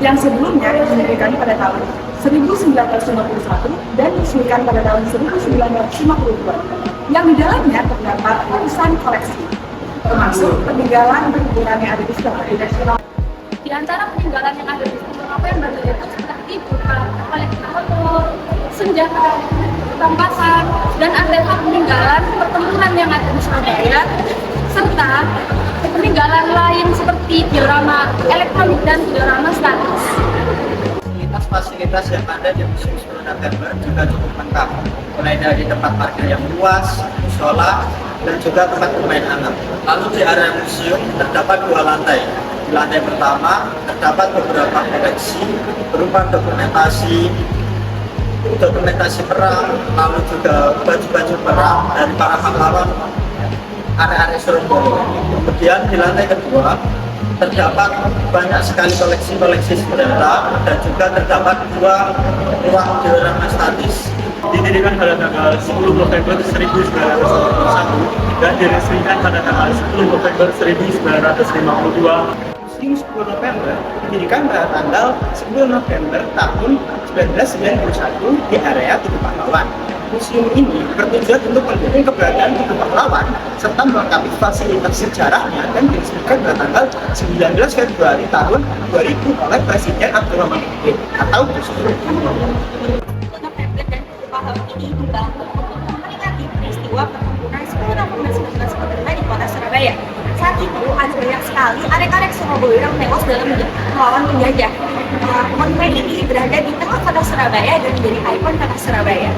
yang sebelumnya didirikan pada tahun 1951 dan diresmikan pada tahun 1952, yang di dalamnya terdapat ratusan koleksi, termasuk peninggalan perkebunan yang ada di Surabaya. Di antara peninggalan yang ada di Surabaya yaitu seperti koleksi motor, senjata rampasan, dan artefak peninggalan pertempuran yang ada di Surabaya, serta peninggalan lain seperti diorama elektronik dan diorama statis. Fasilitas yang ada di Museum 10 November juga cukup lengkap, mulai dari tempat parkir yang luas, musola, dan juga tempat bermain anak. Lalu di area museum terdapat 2 lantai. Di lantai pertama terdapat beberapa koleksi berupa dokumentasi perang, lalu juga baju-baju perang dari para pahlawan area-area Surabaya. Kemudian di lantai kedua terdapat banyak sekali koleksi senjata dan juga terdapat 2 ruang diorama statis. Didirikan pada tanggal 10 November 1991 dan diresmikan pada tanggal 10 November 1952. Museum 10 November didirikan pada tanggal 10 November tahun 1991 di area Tugu Pahlawan. Museum ini bertujuan untuk mendukung keberadaan Tugu Pahlawan serta melengkapi fasilitas sejarahnya dan diresmikan pada tanggal 19 Februari tahun 2000 oleh Presiden Abdurrahman Wahid atau Gus Dur. November dan Tugu Pahlawan ini dibangun untuk memperingati peristiwa pertempuran 10 November 1945 di kota Surabaya. Saat itu ada banyak sekali arek-arek Surabaya yang tewas dalam melawan penjajah. Monumen ini berada di tengah kota Surabaya dan menjadi ikon kota Surabaya.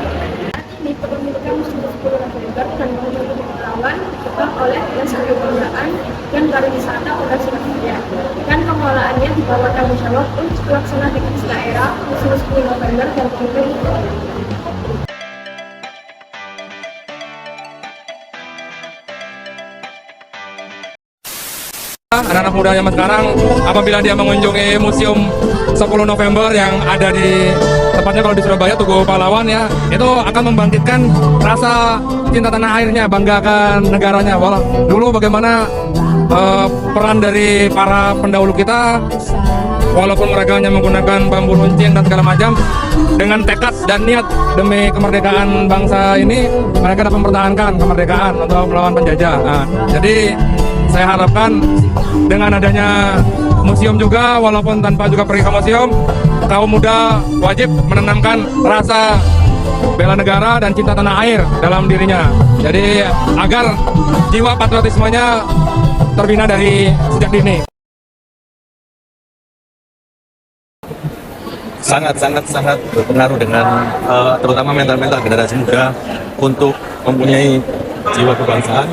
Ini kepemilikan Museum 10 November dan Monumen Tugu Pahlawan dipegang oleh Dinas Kebudayaan dan Pariwisata Kota Surabaya, dan pengelolaannya di bawah tanggung jawab Unit Pelaksana Tugas Daerah Museum 10 November dan Monumen Tugu Pahlawan. Anak-anak muda zaman sekarang apabila dia mengunjungi Museum 10 November yang ada di tepatnya kalau di Surabaya Tugu Pahlawan ya, itu akan membangkitkan rasa cinta tanah airnya, banggakan negaranya. Walau dulu bagaimana peran dari para pendahulu kita, walaupun mereka hanya menggunakan bambu runcing dan segala macam, dengan tekad dan niat demi kemerdekaan bangsa ini, mereka dapat mempertahankan kemerdekaan untuk melawan penjajah. Nah, jadi saya harapkan dengan adanya museum juga, walaupun tanpa juga pergi ke museum, kaum muda wajib menanamkan rasa bela negara dan cinta tanah air dalam dirinya. Jadi agar jiwa patriotismenya terbina dari sejak dini. Sangat berpengaruh dengan terutama mental generasi muda untuk mempunyai jiwa kebangsaan,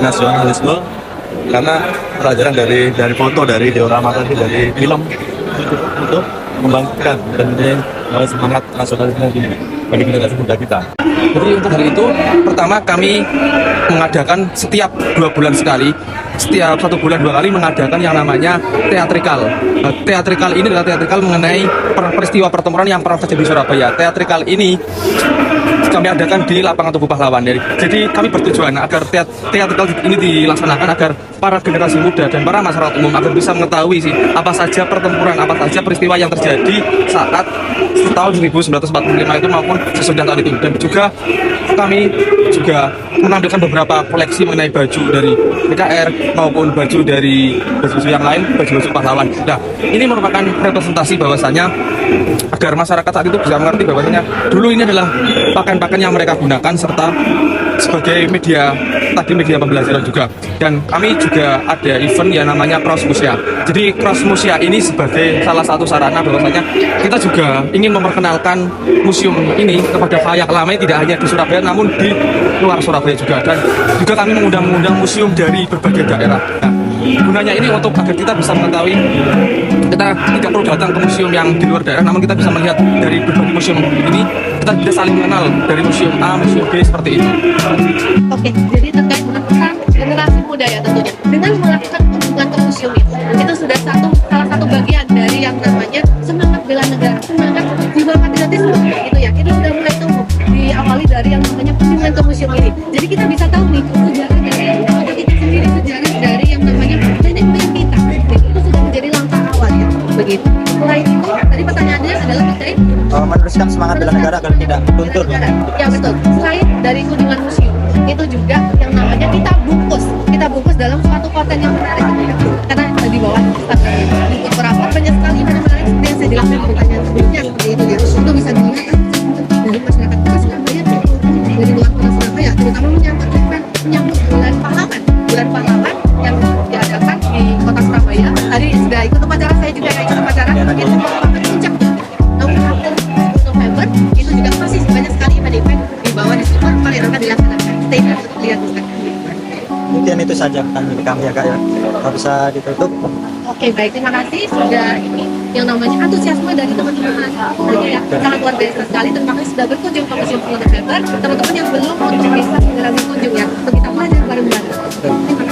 nasionalisme, karena pelajaran dari foto, dari diorama tadi, dari film untuk membangkitkan dan semangat nasionalisme bagi generasi muda kita. Jadi untuk hari itu, pertama kami mengadakan setiap 2 bulan sekali, setiap 1 bulan 2 kali mengadakan yang namanya teatrikal. Teatrikal ini adalah teatrikal mengenai peristiwa pertempuran yang pernah terjadi di Surabaya. Teatrikal ini kami adakan di lapangan Tugu Pahlawan. Jadi kami bertujuan agar teatrikal ini dilaksanakan agar para generasi muda dan para masyarakat umum agar bisa mengetahui apa saja pertempuran, apa saja peristiwa yang terjadi saat tahun 1945 itu maupun sesudah tahun itu. Dan juga kami juga menampilkan beberapa koleksi mengenai baju dari PKR maupun baju dari baju yang lain, baju-baju pahlawan. Nah, ini merupakan representasi bahwasanya agar masyarakat saat itu bisa mengerti bahwasanya dulu ini adalah pakaian-pakaian yang mereka gunakan serta sebagai media pembelajaran juga. Dan kami juga ada event yang namanya Cross Musia. Jadi Cross Musia ini sebagai salah satu sarana bahwasanya kita juga ingin memperkenalkan museum ini kepada khalayak ramai, tidak hanya di Surabaya namun di luar Surabaya juga. Dan juga kami mengundang museum dari berbagai daerah. Nah, gunanya ini untuk agar kita bisa mengetahui, kita tidak perlu datang ke museum yang di luar daerah, namun kita bisa melihat dari berbagai museum ini, kita bisa saling mengenal dari museum A, museum B, seperti itu. Oke, jadi terkait dengan pesan generasi muda ya tentunya, dengan melakukan kunjungan ke museum itu sudah salah satu bagian dari yang namanya semangat bela negara, semangat jiwa patriotisme gitu ya. Kita sudah mulai tumbuh diawali dari yang namanya kunjungan ke museum ini. Jadi kita bisa tahu nih sejarah dari keluarga kita sendiri, sejarah dari yang namanya nenek moyang kita. Itu sudah menjadi langkah awal ya, begitu. Selain negara agar tidak luntur. Ya betul. Selain dari kunjungan museum, itu juga yang namanya kita bungkus dalam suatu konten yang menarik. Karena di bawah Instagram untuk berapa banyak sekali yang menarik seperti yang saya jelaskan pertanyaan sebelumnya seperti itu ya. Itu bisa dilihat dari masyarakat kita Surabaya, dari luar kota Surabaya, terutama menyambut bulan pahlawan yang diadakan di kota Surabaya. Tadi sudah ikut upacara, saya juga ikut upacara. Itu merupakan puncak. Namun April November itu juga masih banyak sekali event-event di bawah di Sumber yang akan dilaksanakan. Stay tuned untuk lihat Instagram. Mungkin itu saja dari kami ya Kak ya. Kalau bisa ditutup. Oke, baik, terima kasih sudah ini yang namanya antusiasme dari teman-teman mahasiswa ya sangat luar biasa sekali. Terima kasih sudah berkunjung ke Museum 10 November. Teman-teman yang belum bisa segera berkunjung ya untuk kita belajar bareng-bareng. Terima kasih.